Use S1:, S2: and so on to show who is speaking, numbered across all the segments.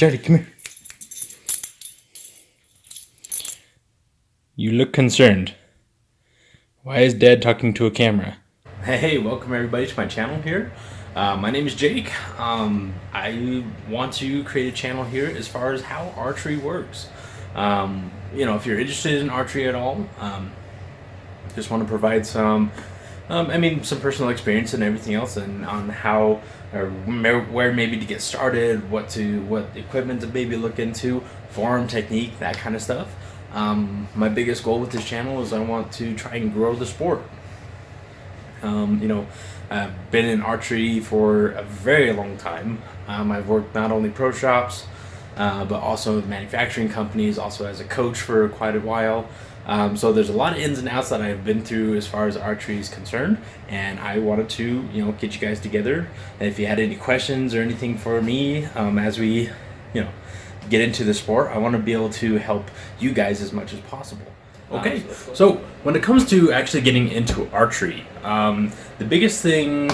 S1: Jody, come here. You look concerned. Why is Dad talking to a camera? Hey, welcome everybody to my channel here. My name is Jake. I want to create a channel here as far as how archery works. If you're interested in archery at all, just want to provide some personal experience and everything else, and on how or where maybe to get started, what equipment to maybe look into, form, technique, that kind of stuff. My biggest goal with this channel is I want to try and grow the sport. I've been in archery for a very long time. I've worked not only pro shops, but also with manufacturing companies, also as a coach for quite a while. So there's a lot of ins and outs that I've been through as far as archery is concerned, and I wanted to, get you guys together. And if you had any questions or anything for me, as we, get into the sport, I want to be able to help you guys as much as possible. Okay, so when it comes to actually getting into archery, the biggest thing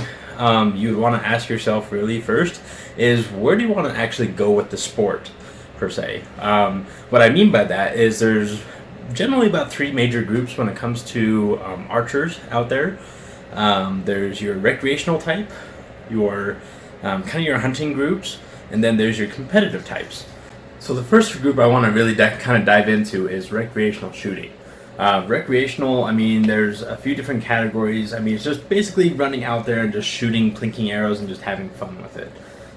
S1: you'd want to ask yourself really first is, where do you want to actually go with the sport, per se? What I mean by that is there's generally about three major groups when it comes to archers out there. There's your recreational type, your your hunting groups, and then there's your competitive types. So the first group I want to really dive into is recreational shooting. Recreational, there's a few different categories. It's just basically running out there and just shooting, plinking arrows, and just having fun with it.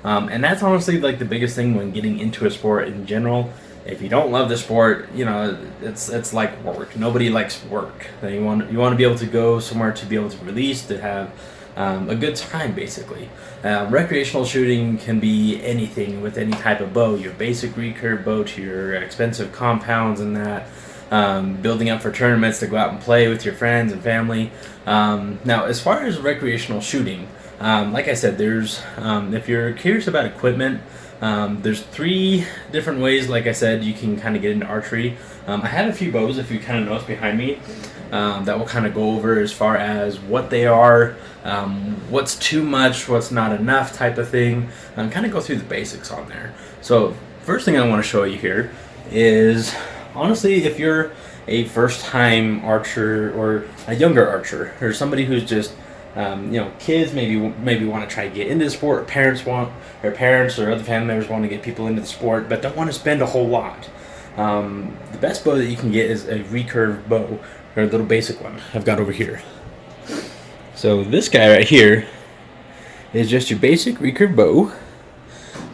S1: And that's honestly like the biggest thing when getting into a sport in general. If you don't love the sport, it's like work. Nobody likes work. You want to be able to go somewhere to be able to release, to have a good time, basically. Recreational shooting can be anything with any type of bow. Your basic recurve bow to your expensive compounds and that. Building up for tournaments to go out and play with your friends and family. Now, as far as recreational shooting, like I said, there's if you're curious about equipment, there's three different ways, like I said, you can kind of get into archery. I have a few bows, if you kind of notice behind me, that will kind of go over as far as what they are, what's too much, what's not enough type of thing, and kind of go through the basics on there. So first thing I want to show you here is, honestly, if you're a first-time archer or a younger archer, or somebody who's just kids maybe want to try to get into the sport, or parents or other family members want to get people into the sport but don't want to spend a whole lot. The best bow that you can get is a recurve bow, or a little basic one I've got over here. So this guy right here is just your basic recurve bow,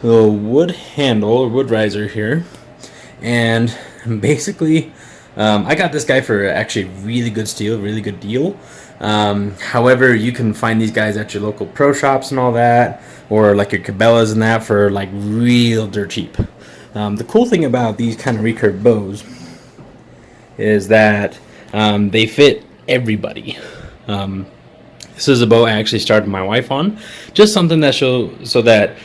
S1: a little wood handle or wood riser here, and basically I got this guy for actually a really good deal. However, you can find these guys at your local pro shops and all that, or like your Cabela's and that, for like real dirt cheap. The cool thing about these kind of recurve bows is that they fit everybody. This is a bow I actually started my wife on, just something that so that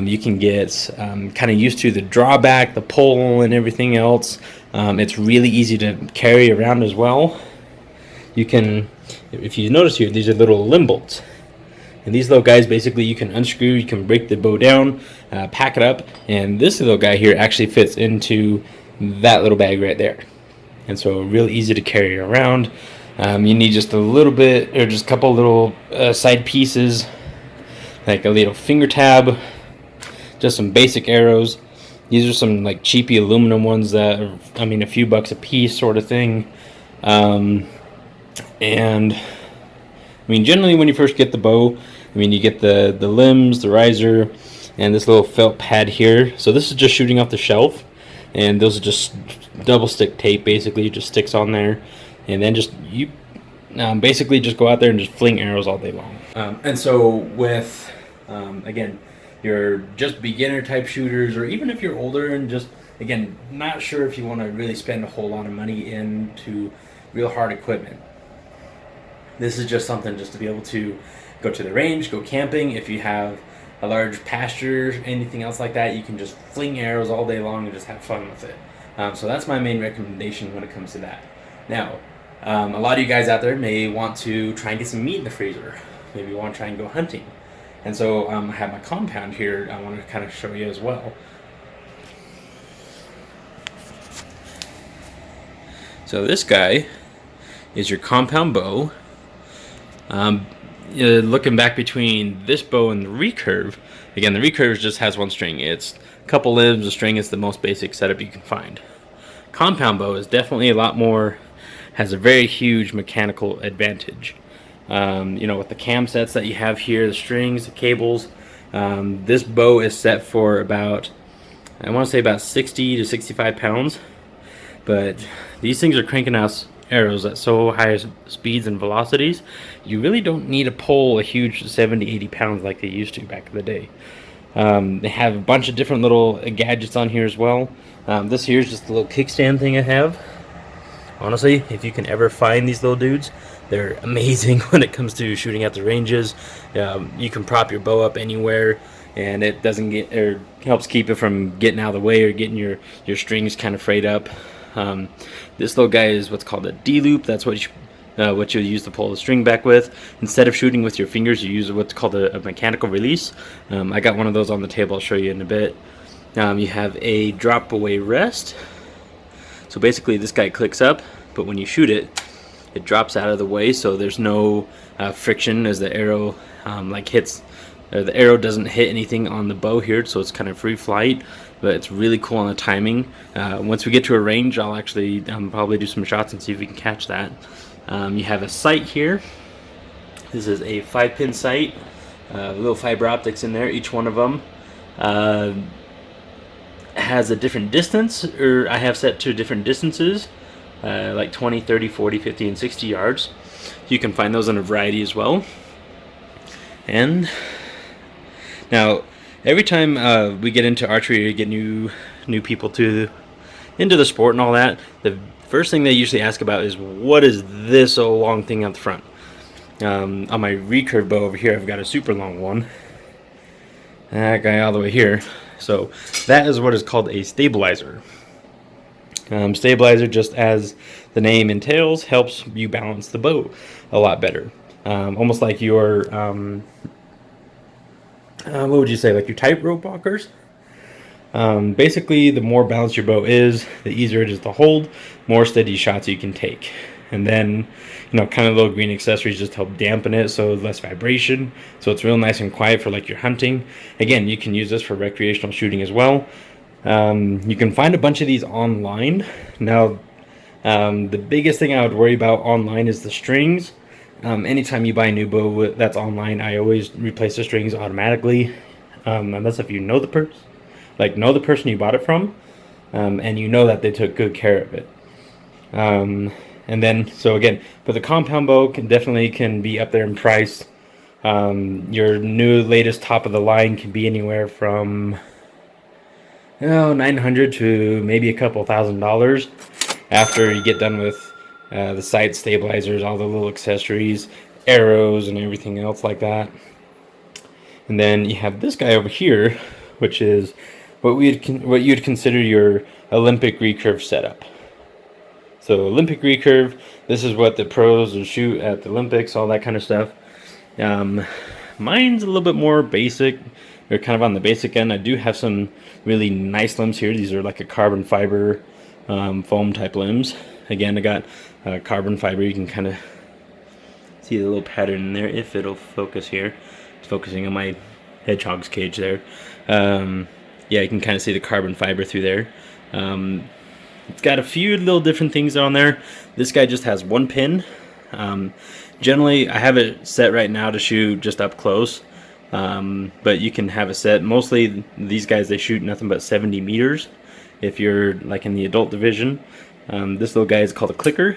S1: you can get kind of used to the drawback, the pull, and everything else. It's really easy to carry around as well. You can, if you notice here, these are little limb bolts. And these little guys, basically, you can unscrew, you can break the bow down, pack it up, and this little guy here actually fits into that little bag right there. And so real easy to carry around. You need just a little bit, or just a couple little side pieces, like a little finger tab, just some basic arrows. These are some like cheapy aluminum ones that are, a few bucks a piece sort of thing. And generally when you first get the bow, you get the limbs, the riser, and this little felt pad here. So this is just shooting off the shelf, and those are just double stick tape, basically. It just sticks on there, and then you basically just go out there and just fling arrows all day long. And so with again, you're just beginner type shooters, or even if you're older and just, again, not sure if you want to really spend a whole lot of money into real hard equipment, this is just something just to be able to go to the range, go camping. If you have a large pasture, anything else like that, you can just fling arrows all day long and just have fun with it. So that's my main recommendation when it comes to that. Now, a lot of you guys out there may want to try and get some meat in the freezer. Maybe you want to try and go hunting. And so I have my compound here I want to kind of show you as well. So this guy is your compound bow. Looking back between this bow and the recurve, again, the recurve just has one string. It's a couple limbs, a string is the most basic setup you can find. Compound bow is definitely a lot more, has a very huge mechanical advantage. With the cam sets that you have here, the strings, the cables, this bow is set for about, I want to say about 60 to 65 pounds, but these things are cranking out arrows at so high speeds and velocities, you really don't need to pull a huge 70, 80 pounds like they used to back in the day. They have a bunch of different little gadgets on here as well. This here is just a little kickstand thing I have. Honestly, if you can ever find these little dudes, they're amazing when it comes to shooting at the ranges. You can prop your bow up anywhere, and it doesn't get, or helps keep it from getting out of the way or getting your strings kind of frayed up. This little guy is what's called a D-loop. That's what you'll use to pull the string back with. Instead of shooting with your fingers, you use what's called a mechanical release. I got one of those on the table. I'll show you in a bit. You have a drop away rest. So basically this guy clicks up, but when you shoot it, it drops out of the way, so there's no friction as the arrow hits, or the arrow doesn't hit anything on the bow here, so it's kind of free flight. But it's really cool on the timing. Once we get to a range, I'll actually probably do some shots and see if we can catch that. You have a sight here. This is a 5-pin sight, little fiber optics in there. Each one of them has a different distance, or I have set to different distances, like 20, 30, 40, 50, and 60 yards. You can find those in a variety as well. And now, every time we get into archery or get new people into the sport and all that, the first thing they usually ask about is, what is this long thing out the front? On my recurve bow over here, I've got a super long one. That guy all the way here. So that is what is called a stabilizer. Stabilizer, just as the name entails, helps you balance the bow a lot better. Almost like your what would you say, like your tightrope walkers? Basically, the more balanced your bow is, the easier it is to hold, more steady shots you can take. And then, kind of little green accessories just help dampen it, so less vibration, so it's real nice and quiet for like your hunting. Again, you can use this for recreational shooting as well. You can find a bunch of these online. Now, the biggest thing I would worry about online is the strings. Anytime you buy a new bow that's online, I always replace the strings automatically, unless if you know the person you bought it from, and you know that they took good care of it. And then, so again, but the compound bow can be up there in price. Your new latest top of the line can be anywhere from $900 to maybe a couple $1,000 after you get done with the sight, stabilizers, all the little accessories, arrows, and everything else like that. And then you have this guy over here, which is what you'd consider your Olympic recurve setup. So Olympic recurve, this is what the pros will shoot at the Olympics, all that kind of stuff. Mine's a little bit more basic. They're kind of on the basic end. I do have some really nice limbs here. These are like a carbon fiber foam type limbs. Again, I got carbon fiber. You can kind of see the little pattern in there if it'll focus here. It's focusing on my hedgehog's cage there. Yeah, you can kind of see the carbon fiber through there. It's got a few little different things on there. This guy just has one pin. Generally, I have it set right now to shoot just up close. But you can have it set. Mostly these guys, they shoot nothing but 70 meters if you're like in the adult division. This little guy is called a clicker.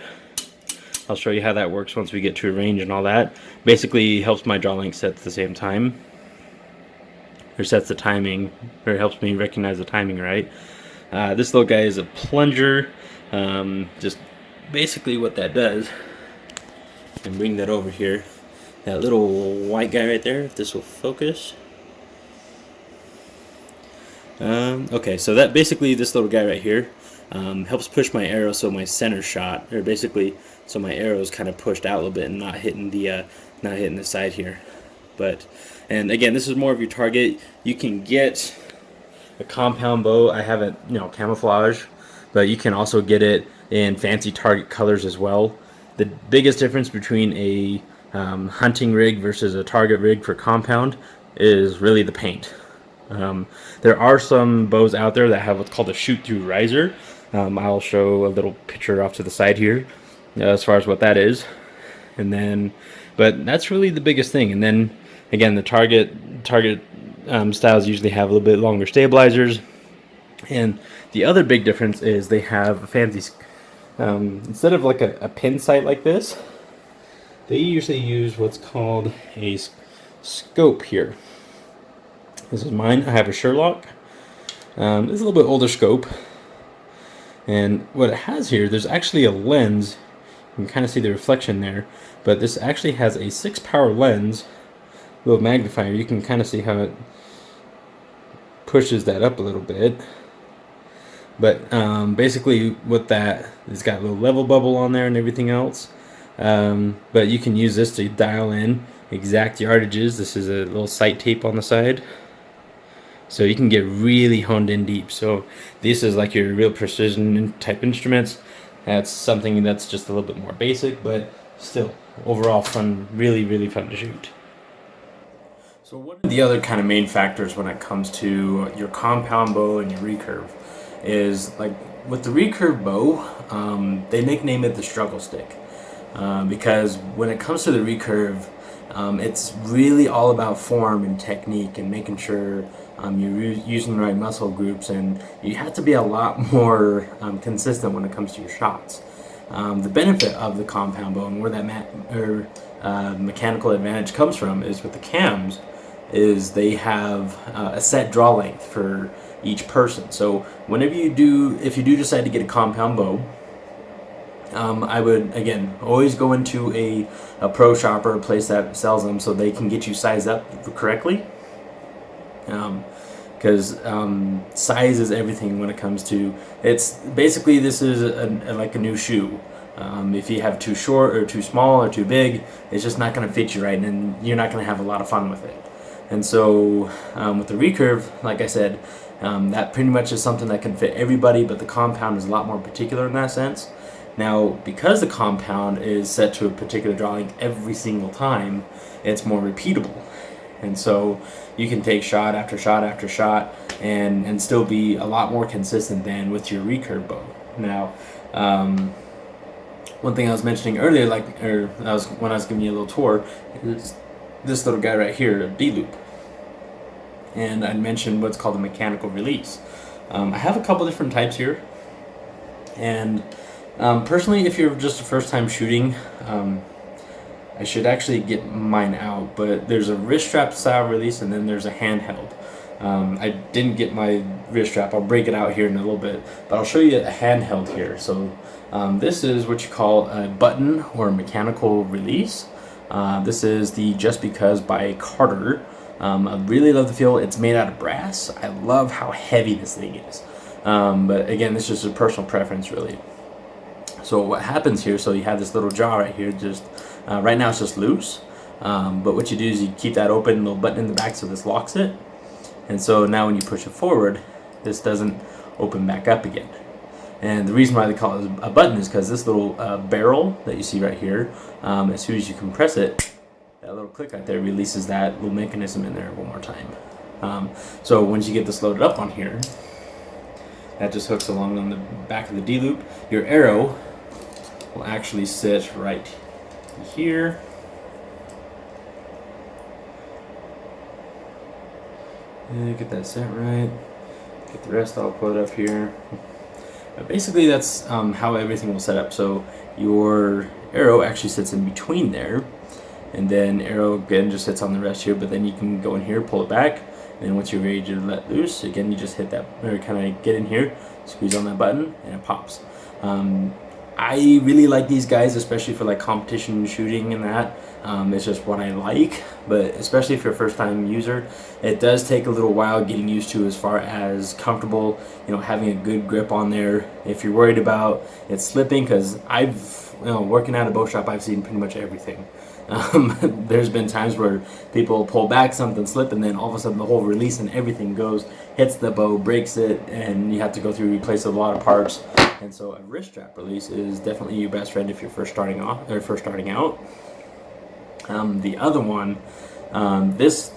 S1: I'll show you how that works once we get to a range and all that. Basically helps my draw length set at the same time, or sets the timing, or helps me recognize the timing right. This little guy is a plunger. Just basically what that does, and bring that over here, that little white guy right there, if this will focus. Okay, so that basically, this little guy right here helps push my arrow so my center shot, or basically so my arrow is kind of pushed out a little bit and not hitting the side here. And again, this is more of your target. You can get a compound bow. I have it, camouflage, but you can also get it in fancy target colors as well. The biggest difference between a hunting rig versus a target rig for compound is really the paint. There are some bows out there that have what's called a shoot-through riser. I'll show a little picture off to the side here as far as what that is. And then, but that's really the biggest thing. And then again, the target styles usually have a little bit longer stabilizers. And the other big difference is they have a fancy, instead of like a pin sight like this, they usually use what's called a scope here. This is mine. I have a Sherlock. It's a little bit older scope. And what it has here, there's actually a lens. You can kind of see the reflection there. But this actually has a 6-power lens, little magnifier. You can kind of see how it pushes that up a little bit. But basically what that, it's got a little level bubble on there and everything else. But you can use this to dial in exact yardages. This is a little sight tape on the side. So you can get really honed in deep. So this is like your real precision type instruments. That's something that's just a little bit more basic, but still overall fun, really, really fun to shoot. So what are the other kind of main factors when it comes to your compound bow and your recurve is, like with the recurve bow, they nickname it the struggle stick, because when it comes to the recurve, it's really all about form and technique and making sure you're using the right muscle groups, and you have to be a lot more consistent when it comes to your shots. The benefit of the compound bow and where that mechanical advantage comes from is with the cams, is they have a set draw length for each person. So whenever if you do decide to get a compound bow, I would, again, always go into a pro shop or a place that sells them so they can get you sized up correctly. Because size is everything when it comes to, it's basically, this is like a new shoe. If you have too short or too small or too big, it's just not going to fit you right, and you're not going to have a lot of fun with it. And so with the recurve, like I said, that pretty much is something that can fit everybody, but the compound is a lot more particular in that sense. Now, because the compound is set to a particular draw length every single time, it's more repeatable. And so you can take shot after shot after shot and still be a lot more consistent than with your recurve bow. Now, one thing I was mentioning earlier, when I was giving you a little tour, is this little guy right here, a D-loop. And I mentioned what's called a mechanical release. I have a couple different types here. And personally, if you're just a first time shooting, I should actually get mine out, but there's a wrist strap style release and then there's a handheld. I didn't get my wrist strap. I'll break it out here in a little bit, but I'll show you a handheld here. So this is what you call a button or mechanical release. This is the Just Because by Carter. I really love the feel. It's made out of brass. I love how heavy this thing is. But again, this is just a personal preference, really. So what happens here, so you have this little jaw right here, just right now it's just loose, but what you do is you keep that open, little button in the back, so this locks it, and so now when you push it forward, this doesn't open back up again. And the reason why they call it a button is because this little barrel that you see right here, as soon as you compress it, that little click right there releases that little mechanism in there one more time. So once you get this loaded up on here, that just hooks along on the back of the D-loop. Your arrow will actually sit right here. And get that set right. Get the rest all put up here. But basically that's how everything will set up. So your arrow actually sits in between there, and then arrow again just sits on the rest here, but then you can go in here, pull it back, and then once you're ready to let loose, again you just hit that, or kind of get in here, squeeze on that button, and it pops. I really like these guys, especially for like competition shooting and that. It's just what I like, but especially if you're a first time user, it does take a little while getting used to as far as comfortable, having a good grip on there. If you're worried about it slipping, because working at a bow shop, I've seen pretty much everything.
S2: There's been times where people pull back, something slip, and then all of a sudden the whole release and everything hits the bow, breaks it, and you have to go through replace a lot of parts. And so a wrist strap release is definitely your best friend if you're first starting out. The other one, this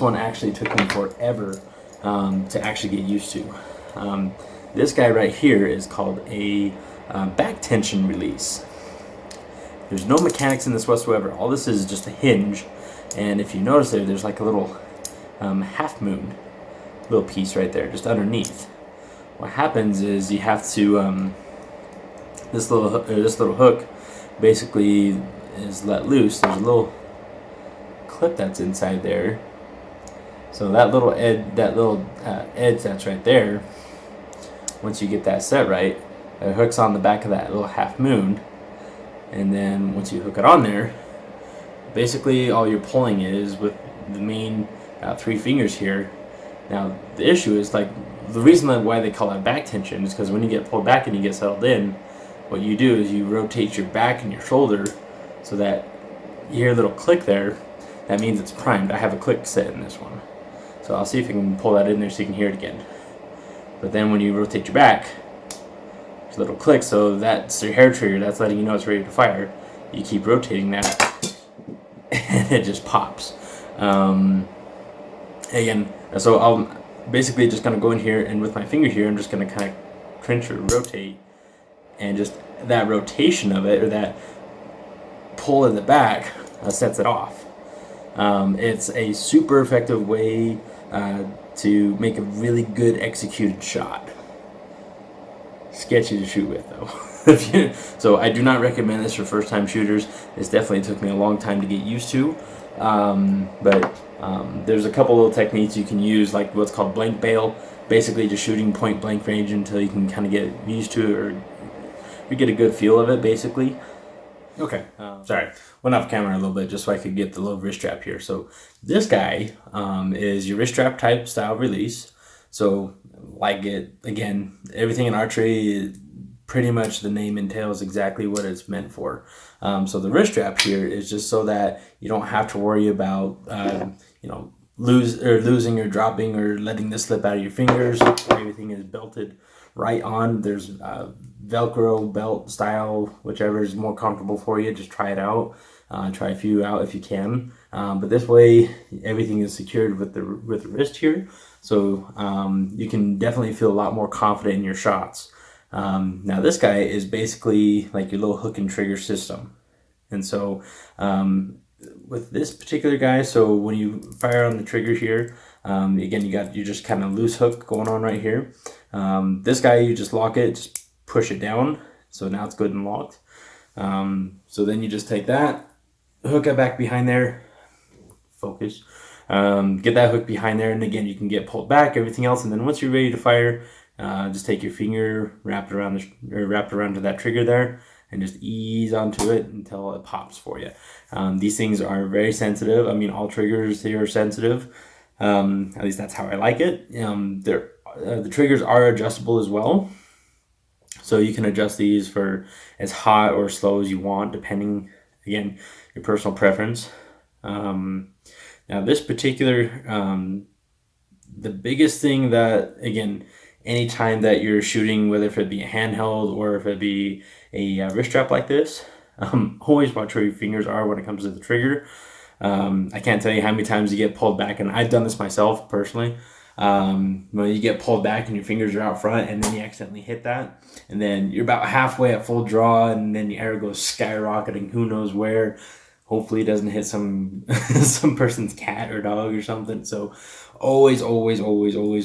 S2: one actually took me forever to actually get used to. This guy right here is called a back tension release. There's no mechanics in this whatsoever. All this is just a hinge, and if you notice there's like a little half moon little piece right there, just underneath. What happens is you have to this little hook basically is let loose. There's a little clip that's inside there. So that little edge that's right there. Once you get that set right, it hooks on the back of that little half moon, and then once you hook it on there, basically all you're pulling is with the main 3 fingers here. Now the issue is like the reason why they call it back tension is because when you get pulled back and you get settled in, what you do is you rotate your back and your shoulder so that you hear a little click there. That means it's primed. I have a click set in this one, so I'll see if I can pull that in there so you can hear it again. But then when you rotate your back, there's a little click, so that's your hair trigger. That's letting you know it's ready to fire. You keep rotating that, and it just pops. Again, so I'm basically just gonna go in here, and with my finger here, I'm just gonna kind of clench or rotate, and just that rotation of it, or that pull in the back, sets it off. It's a super effective way to make a really good executed shot. Sketchy to shoot with though. So I do not recommend this for first time shooters. This definitely took me a long time to get used to. But there's a couple little techniques you can use, like what's called blank bail, basically just shooting point blank range until you can kind of get used to it, or you get a good feel of it basically. Okay, sorry, went off camera a little bit just so I could get the little wrist strap here. So this guy is your wrist strap type style release. So like it, again, everything in archery, pretty much the name entails exactly what it's meant for. So the wrist strap here is just so that you don't have to worry about losing or dropping or letting this slip out of your fingers. Everything is belted right on. There's Velcro belt style, whichever is more comfortable for you. Just try it out. Try a few out if you can. But this way, everything is secured with the wrist here, so you can definitely feel a lot more confident in your shots. Now this guy is basically like your little hook and trigger system, and so with this particular guy, so when you fire on the trigger here, again you just kind of loose hook going on right here. This guy, you just lock it, just push it down, so now it's good and locked. So then you just take that, hook it back behind there, focus, get that hook behind there, and again you can get pulled back, everything else, and then once you're ready to fire, just take your finger, wrap it around to that trigger there, and just ease onto it until it pops for you. These things are very sensitive. I mean, all triggers here are sensitive. At least that's how I like it. The triggers are adjustable as well, so you can adjust these for as hot or slow as you want, depending, again, your personal preference. Now this particular, the biggest thing that, again, anytime that you're shooting, whether if it be a handheld or if it be a wrist strap like this, always watch where your fingers are when it comes to the trigger. I can't tell you how many times you get pulled back, and I've done this myself personally. When you get pulled back and your fingers are out front, and then you accidentally hit that, and then you're about halfway at full draw, and then the arrow goes skyrocketing who knows where. Hopefully it doesn't hit some person's cat or dog or something. So always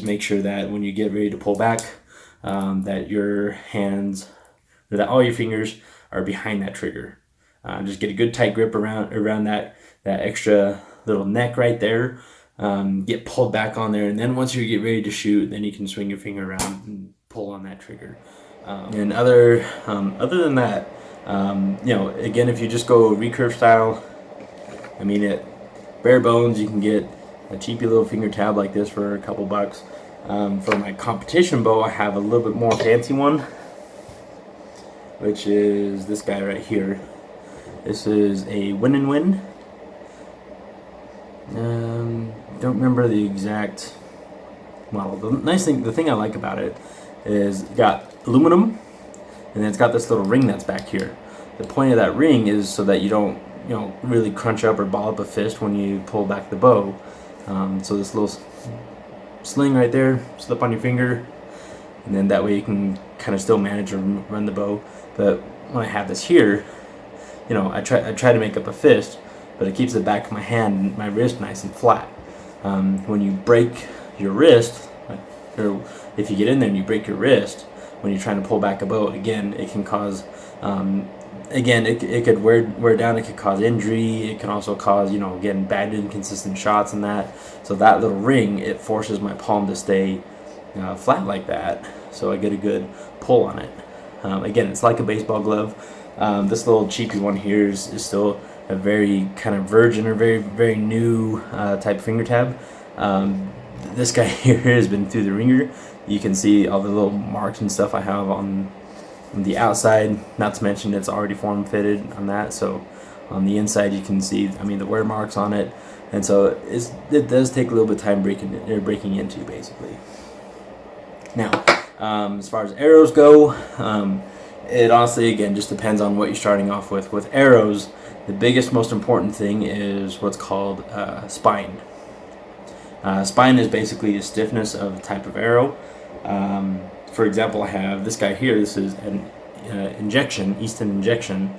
S2: make sure that when you get ready to pull back, that your hands, or that all your fingers are behind that trigger. Just get a good tight grip around that extra little neck right there. Get pulled back on there, and then once you get ready to shoot, then you can swing your finger around and pull on that trigger. And other than that, again, if you just go recurve style, I mean, it bare bones, you can get a cheapy little finger tab like this for a couple bucks. For my competition bow, I have a little bit more fancy one, which is this guy right here. This is a win and win. Don't remember the exact model. The thing I like about it is it got aluminum, and then it's got this little ring that's back here. The point of that ring is so that you don't, really crunch up or ball up a fist when you pull back the bow. So this little sling right there, slip on your finger, and then that way you can kind of still manage and run the bow. But when I have this here, I try to make up a fist, but it keeps the back of my hand, my wrist, nice and flat. When you break your wrist, or if you get in there and you break your wrist when you're trying to pull back a bow, again, it can cause, it could wear down. It could cause injury. It can also cause, again, bad inconsistent shots and that. So that little ring, it forces my palm to stay flat like that, so I get a good pull on it. Again, it's like a baseball glove. This little cheapy one here is still a very kind of virgin or very, very new type finger tab. This guy here has been through the ringer. You can see all the little marks and stuff I have on the outside, not to mention it's already form fitted on that. So on the inside you can see, the wear marks on it, and so it does take a little bit of time breaking into basically. Now, as far as arrows go, it honestly, again, just depends on what you're starting off with. With arrows, the biggest, most important thing is what's called spine. Spine is basically the stiffness of the type of arrow. For example, I have this guy here. This is an Easton injection,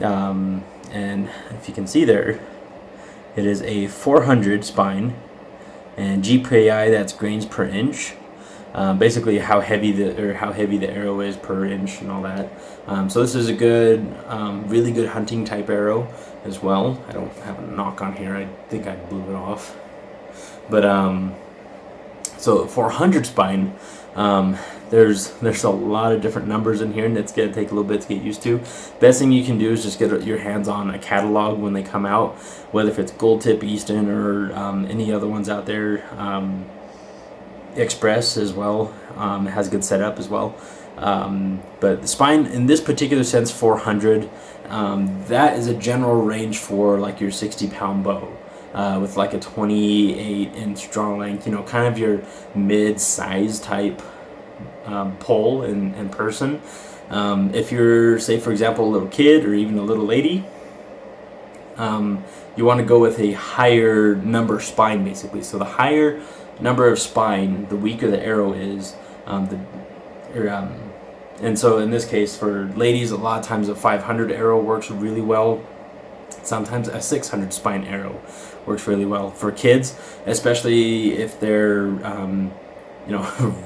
S2: and if you can see there, it is a 400 spine, and GPI, that's grains per inch. Basically how heavy the arrow is per inch and all that. So this is a good, really good hunting type arrow as well. I don't have a knock on here. I think I blew it off. But so 400 spine, there's a lot of different numbers in here, and it's gonna take a little bit to get used to. Best thing you can do is just get your hands on a catalog when they come out, whether if it's Gold Tip, Easton, or any other ones out there. Express as well, has good setup as well, but the spine in this particular sense, 400, that is a general range for like your 60-pound bow, with like a 28-inch draw length, kind of your mid-size type pole in person. If you're, say for example, a little kid or even a little lady, you want to go with a higher number spine basically. So the higher number of spine, the weaker the arrow is. And so in this case, for ladies, a lot of times a 500 arrow works really well. Sometimes a 600 spine arrow works really well. For kids, especially if they're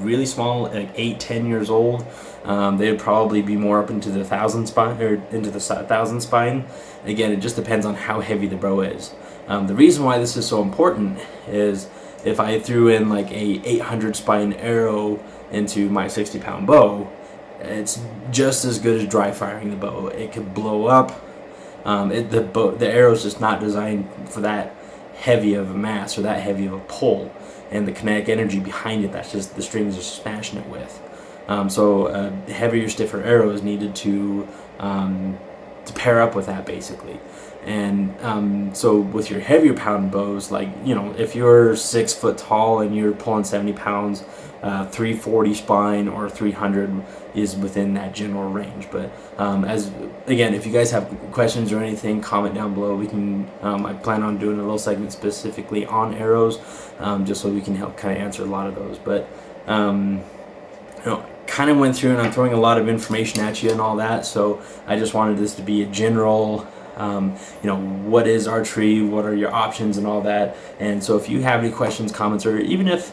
S2: really small, like 8-10 years old, they would probably be more up into the 1,000 spine, or into the 1,000 spine. Again, it just depends on how heavy the bow is. The reason why this is so important is if I threw in like a 800 spine arrow into my 60-pound bow, it's just as good as dry firing the bow. It could blow up. The arrow's just not designed for that heavy of a mass or that heavy of a pull, and the kinetic energy behind it, that's just the strings are smashing it with. So a heavier, stiffer arrow is needed to pair up with that basically. And so with your heavier pound bows, like, if you're 6 foot tall and you're pulling 70 pounds, 340 spine or 300 is within that general range. But if you guys have questions or anything, comment down below. We can, I plan on doing a little segment specifically on arrows, just so we can help kind of answer a lot of those. But kind of went through, and I'm throwing a lot of information at you and all that, so I just wanted this to be a general, what is archery, what are your options and all that. And so if you have any questions, comments, or even if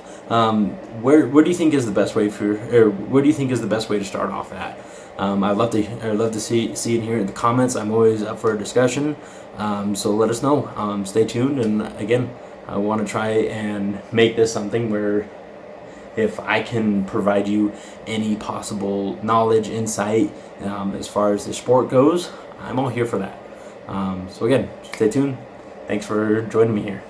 S2: where do you think is the best way where do you think is the best way to start off at? I'd love to see and hear in the comments. I'm always up for a discussion, so let us know. Stay tuned, and again, I want to try and make this something where if I can provide you any possible knowledge, insight, as far as the sport goes, I'm all here for that. So again, stay tuned. Thanks for joining me here.